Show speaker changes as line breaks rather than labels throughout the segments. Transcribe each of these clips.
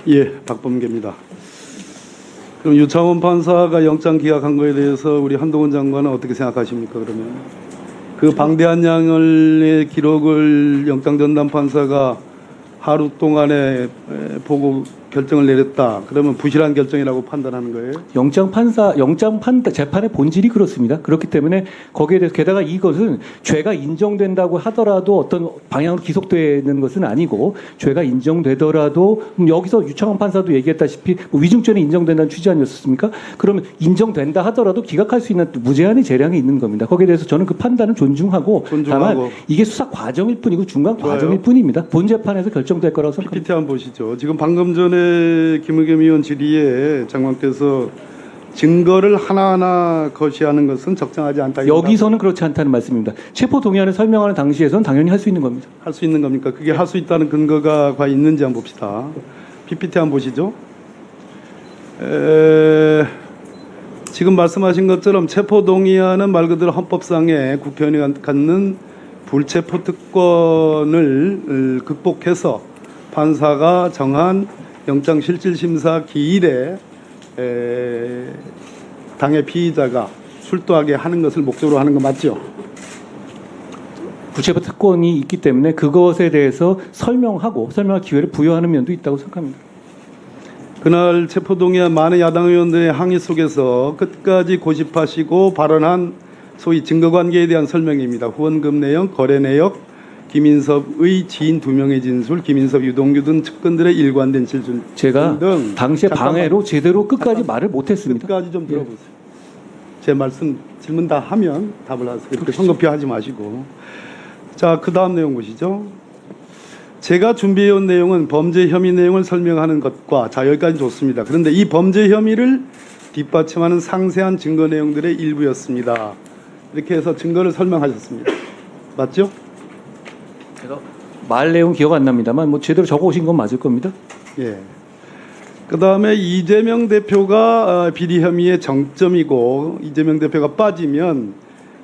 예, 박범계입니다. 그럼 유창훈 판사가 영장 기각한 거에 대해서 우리 한동훈 장관은 어떻게 생각하십니까? 그러면 그 방대한 양의 기록을 영장 전담 판사가 하루 동안에 보고 결정을 내렸다. 그러면 부실한 결정이라고 판단하는 거예요?
영장 재판의 본질이 그렇습니다. 그렇기 때문에 거기에 대해서 게다가 이것은 죄가 인정된다고 하더라도 어떤 방향으로 기속되는 것은 아니고 죄가 인정되더라도 여기서 유창훈 판사도 얘기했다시피 위증죄는 인정된다는 취지 아니었습니까? 그러면 인정된다 하더라도 기각할 수 있는 무제한의 재량이 있는 겁니다. 거기에 대해서 저는 그 판단은 존중하고 다만 이게 수사 과정일 뿐이고 중간 과정일 뿐입니다. 본 재판에서 결정될 거라고 생각합니다.
PPT 한번 보시죠. 지금 방금 전에 김의겸 의원 질의에 장관께서 증거를 하나하나 거시하는 것은 적정하지 않다.
여기서는 그렇지 않다는 말씀입니다. 체포 동의안을 설명하는 당시에서는 당연히 할 수 있는 겁니다.
할 수 있는 겁니까? 그게 할 수 있다는 근거가 과연 있는지 한번 봅시다. PPT 한번 보시죠. 지금 말씀하신 것처럼 체포 동의안은 말 그대로 헌법상의 국회의원이 갖는 불체포 특권을 극복해서 판사가 정한 영장실질심사 기일에 당의 피의자가 출두하게 하는 것을 목적으로 하는 거 맞죠?
불체포 특권이 있기 때문에 그것에 대해서 설명할 기회를 부여하는 면도 있다고 생각합니다.
그날 체포동의안 많은 야당 의원들의 항의 속에서 끝까지 고집하시고 발언한 소위 증거관계에 대한 설명입니다. 후원금 내역, 거래 내역, 김인섭의 지인 2명의 진술, 김인섭, 유동규 등 측근들의 일관된 진술
제가
등
당시에 방해로 제대로 끝까지 말을 못했습니다.
끝까지 좀 들어보세요. 제 말씀 질문 다 하면 답을 하세요. 이렇게 성급히 하지 마시고. 자, 그 다음 내용 보시죠. 제가 준비해온 내용은 범죄 혐의 내용을 설명하는 것과 자 여기까지 좋습니다. 그런데 이 범죄 혐의를 뒷받침하는 상세한 증거 내용들의 일부였습니다. 이렇게 해서 증거를 설명하셨습니다. 맞죠?
제가 말 내용 기억 안 납니다만 뭐 제대로 적어오신 건 맞을 겁니다.
예. 그 다음에 이재명 대표가 비리 혐의의 정점이고 이재명 대표가 빠지면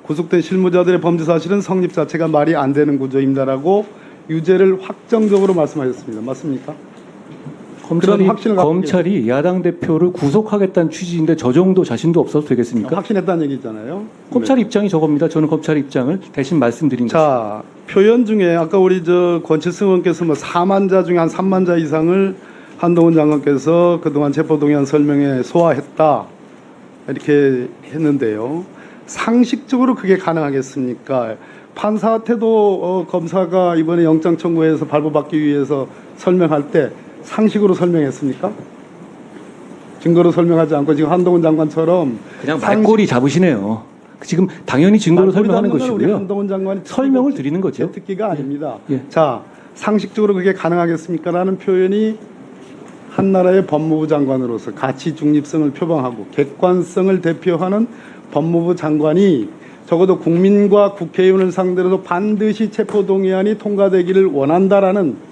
구속된 실무자들의 범죄 사실은 성립 자체가 말이 안 되는 구조입니다라고 유죄를 확정적으로 말씀하셨습니다. 맞습니까?
검찰이 야당 대표를 구속하겠다는 취지인데 저 정도 자신도 없어도 되겠습니까?
확신했다는 얘기잖아요.
검찰
네.
입장이 저겁니다. 저는 검찰 입장을 대신 말씀드린 것입니다.
자, 표현 중에 아까 우리 권칠승 의원께서 뭐 4만자 중에 한 3만자 이상을 한동훈 장관께서 그동안 체포동의안 설명에 소화했다 이렇게 했는데요. 상식적으로 그게 가능하겠습니까? 판사한테도 검사가 이번에 영장 청구해서 발부받기 위해서 설명할 때 상식으로 설명했습니까? 증거로 설명하지 않고 지금 한동훈 장관처럼
그냥 말꼬리 잡으시네요. 지금 당연히 증거로 설명하는 것이고요.
한동훈 장관이
설명을 드리는 거죠.
특기가 아닙니다.
예.
자, 상식적으로 그게 가능하겠습니까? 라는 표현이 한나라의 법무부 장관으로서 가치 중립성을 표방하고 객관성을 대표하는 법무부 장관이 적어도 국민과 국회의원을 상대로도 반드시 체포동의안이 통과되기를 원한다라는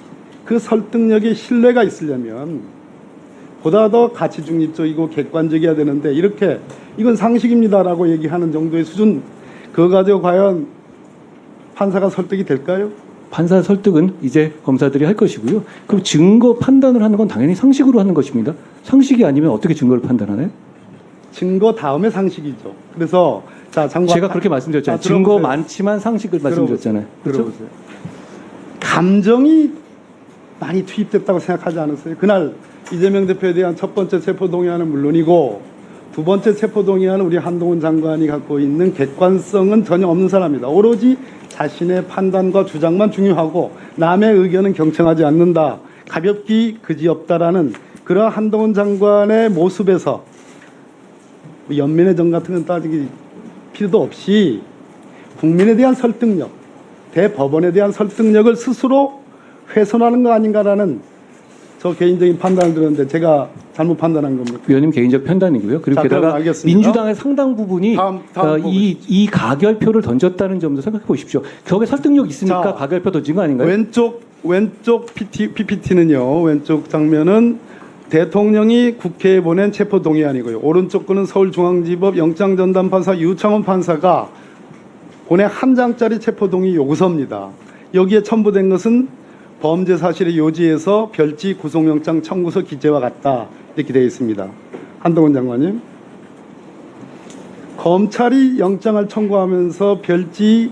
그 설득력의 신뢰가 있으려면 보다 더 가치 중립적이고 객관적이어야 되는데 이렇게 이건 상식입니다라고 얘기하는 정도의 수준 그거 가지고 과연 판사가 설득이 될까요?
판사 설득은 이제 검사들이 할 것이고요. 그리고 증거 판단을 하는 건 당연히 상식으로 하는 것입니다. 상식이 아니면 어떻게 증거를 판단하나요?
증거 다음에 상식이죠. 그래서 자 장관
제가 그렇게 말씀드렸잖아요. 증거 많지만 상식을 말씀드렸잖아요. 그렇죠?
들어보세요. 감정이 많이 투입됐다고 생각하지 않으세요? 그날 이재명 대표에 대한 첫 번째 체포동의안은 물론이고 두 번째 체포동의안은 우리 한동훈 장관이 갖고 있는 객관성은 전혀 없는 사람입니다. 오로지 자신의 판단과 주장만 중요하고 남의 의견은 경청하지 않는다. 가볍기 그지없다라는 그러한 한동훈 장관의 모습에서 연민의 정 같은 건 따지기 필요도 없이 국민에 대한 설득력, 대법원에 대한 설득력을 스스로 훼손하는 거 아닌가라는 저 개인적인 판단을 들었는데 제가 잘못 판단한 겁니까?
위원님 개인적 판단이고요. 그리고 게다가 민주당의 상당 부분이 이 가결표를 던졌다는 점도 생각해 보십시오. 격에 설득력 있으니까 자, 가결표 던진 거 아닌가요?
왼쪽 PPT는요. 왼쪽 장면은 대통령이 국회에 보낸 체포동의안이고요. 오른쪽 거는 서울중앙지법 영장전담판사 유창훈 판사가 보낸 한 장짜리 체포동의 요구서입니다. 여기에 첨부된 것은 범죄 사실의 요지에서 별지 구속영장 청구서 기재와 같다 이렇게 되어 있습니다. 한동훈 장관님, 검찰이 영장을 청구하면서 별지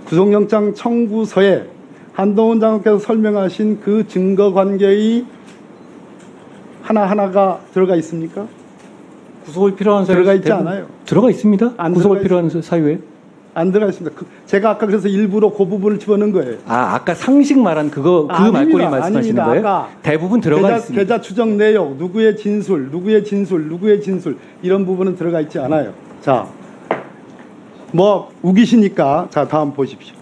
구속영장 청구서에 한동훈 장관께서 설명하신 그 증거 관계의 하나하나가 들어가 있습니까?
구속이 필요한 사유
들어가 있지 않아요.
들어가 있습니다.
안
구속이
들어가
필요한 사유에.
안 들어가 있습니다. 제가 아까 그래서 일부러 그 부분을 집어넣은 거예요.
아까 상식 말한 그
아닙니다.
말꼬리 말씀하시는
아닙니다.
거예요?
아까
대부분 들어가 있습니다.
계좌 추정 내역, 누구의 진술, 이런 부분은 들어가 있지 않아요. 자, 뭐 우기시니까 자 다음 보십시오.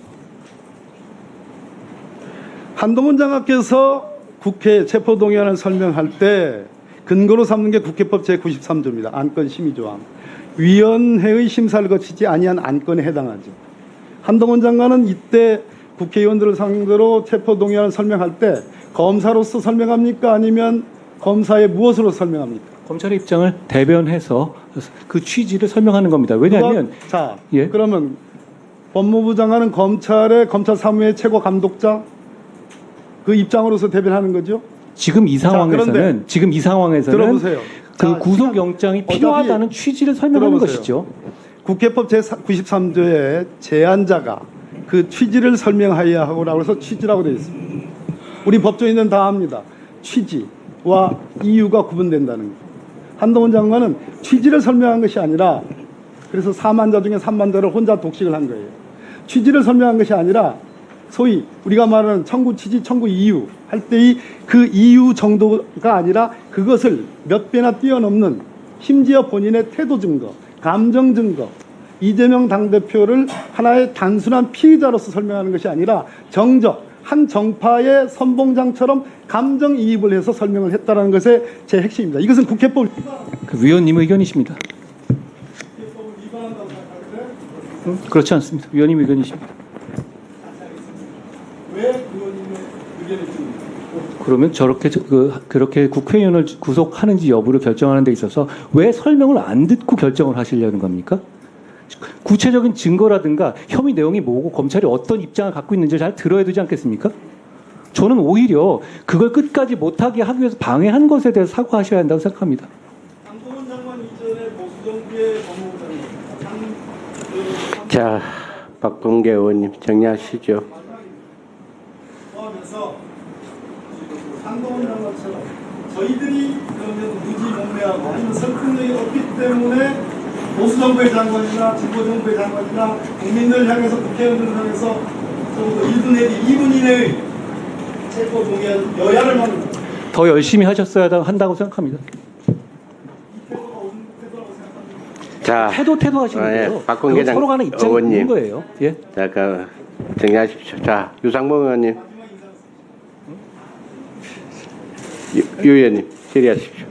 한동훈 장관께서 국회 체포동의안을 설명할 때 근거로 삼는 게 국회법 제93조입니다. 안건 심의조항. 위원회의 심사를 거치지 아니한 안건에 해당하죠. 한동훈 장관은 이때 국회의원들을 상대로 체포동의안을 설명할 때 검사로서 설명합니까? 아니면 검사의 무엇으로 설명합니까?
검찰의 입장을 대변해서 그 취지를 설명하는 겁니다. 왜냐하면
자,
예.
그러면 법무부 장관은 검찰 사무의 최고 감독자 그 입장으로서 대변하는 거죠.
지금 이 상황에서는
그런데 들어보세요.
그
자,
구속 영장이 필요하다는 취지를 설명하는
들어보세요.
것이죠.
국회법 제93조의 제안자가 그 취지를 설명하여야 하고라고 해서 취지라고 되어 있습니다. 우리 법조인은 다 압니다. 취지와 이유가 구분된다는 거. 한동훈 장관은 취지를 설명한 것이 아니라 그래서 4만 자 중에 3만 자를 혼자 독식을 한 거예요. 취지를 설명한 것이 아니라 소위 우리가 말하는 청구 취지, 청구 이유 할 때의 그 이유 정도가 아니라 그것을 몇 배나 뛰어넘는 심지어 본인의 태도 증거, 감정 증거, 이재명 당대표를 하나의 단순한 피의자로서 설명하는 것이 아니라 정적, 한 정파의 선봉장처럼 감정이입을 해서 설명을 했다는 것의 제 핵심입니다. 이것은 국회법
그 위원님 의견이십니다.
위반한다고 생각하는데
그렇지 않습니다. 위원님 의견이십니다.
왜 의원님의 의견을 줍니까?
그러면 그렇게 국회의원을 구속하는지 여부를 결정하는 데 있어서 왜 설명을 안 듣고 결정을 하시려는 겁니까? 구체적인 증거라든가 혐의 내용이 뭐고 검찰이 어떤 입장을 갖고 있는지 잘 들어야 되지 않겠습니까? 저는 오히려 그걸 끝까지 못하게 하기 위해서 방해한 것에 대해서 사과하셔야 한다고 생각합니다.
한동훈 장관 이전에 보수정부의 법무부 장관
자, 박범계 의원님 정리하시죠.
포함해서 한동훈 장관처럼 저희들이 그러면 무지몽매하고 아니면 설득력이 없기 때문에 보수정부의 장관이나 진보정부의 장관이나 국민들을 향해서 국회의원들을 향해서 적어도 1분 내지 2분 이내의 체포 동의안 여야를 막는
더 열심히 하셨어야 한다고 생각합니다.
자,
태도 하시는 거예요.
박범계
그건 서로 간의 입장이 있는
의원님.
거예요. 예.
자, 정리하십시오. 자, 유상봉 의원님. 유 의원님, 질의하십시오.